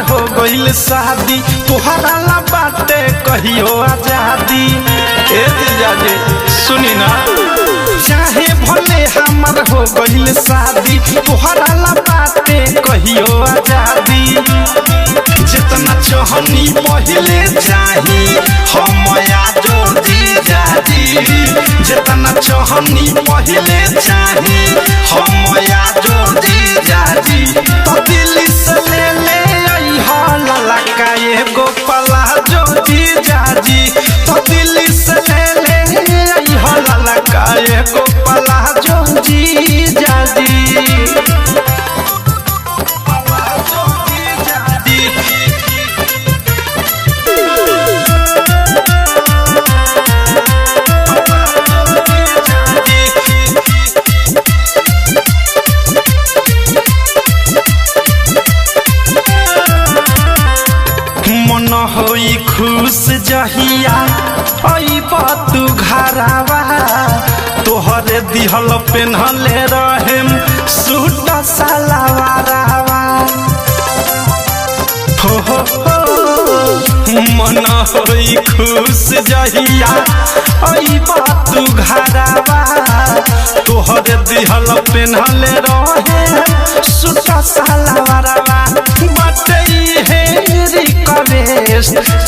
हो गइल शादी तोहरा ला बाटे कहियो आजादी। ए दिया जे सुनी ना, चाहे भले हमर हो गइल शादी तोहरा ला बाटे कहियो आजादी। जितना चाहनी पहले चाही हम आजो जीजा जी, जितना चाहनी पहले चाही हम आजो जीजा जी। तो दिल्ली से ले ललकाए गोपाला जो जीजा जी, तो दिल्ली से ले ललकाए गोपाला जो जीजा जी। मन होई खुश जहिया अइब तू घरवा, तोहरे दिहल पेन्हले रहेम सूट सलवारवा। हो मन होई खुश जहिया अइब तू घरवा, तोहरे दिहल पेन्हले रहेम सूट सलवारवा।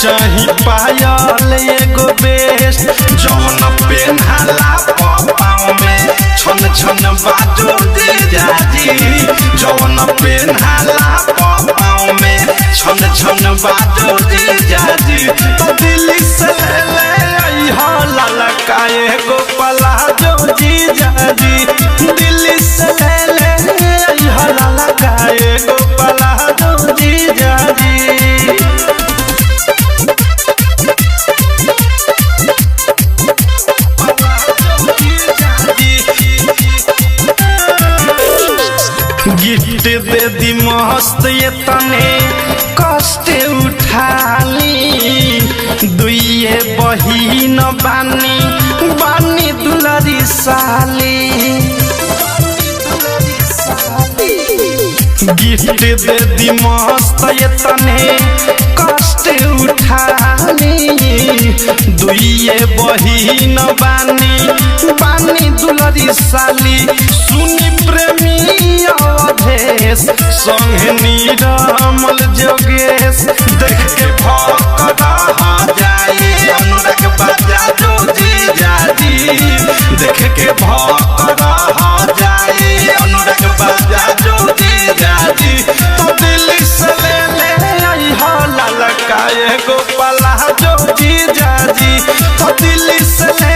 चाही पायल एगो बेस्ट जौन पेन्हाला पाँव में छन छन बाजो जीजा जी, जौन पेन्हाला पाँव में छन छन बाजो जीजा जी। तो दिल्ली से ले ललकाए गोपाला जो जीजा जी, दिल्ली से ले ललकाए गोपाला जो जीजा जी। गिफ्ट दे दी मस्त ये तने कष्ट उठाली, दुइये बहिन बानी दुलरी साली। गिफ्ट दे दी मस्त ये तने कष्ट उठाली, दुइये बहिन बानी दुलरी साली। सुनी प्रेमी अवधेश संगे नीरमल जोगेश, देख के भौंक जाए अनुराग बाजा जो जीजा जी, देख के भौंक जाए अनुराग बाजा जो जीजा जी। तो दिल्ली से ले ललकाए गोपाला जो जीजा जी, तो दिल्ली से ले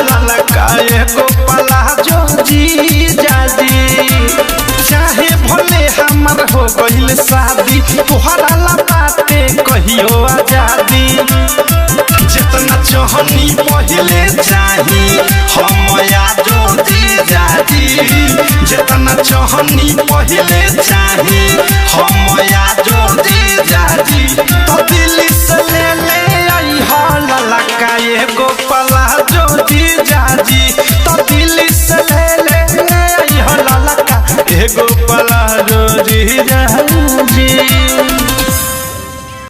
ललकाए गोपाला जो जीजा जी। चाहे भले हमर हो गइल शादी तोहरा ला बाटे कहियो आजादी। जितना चाहनी पहले चाही हम आजो जीजा जी, जितना चाहनी पहले चाही हम आजो जीजा जी। तो दिल्ली से ले ललकाए गोपाला जो जीजा जी, तो दिल्ली से ले ललकाए गोपाला जो जीजा जी।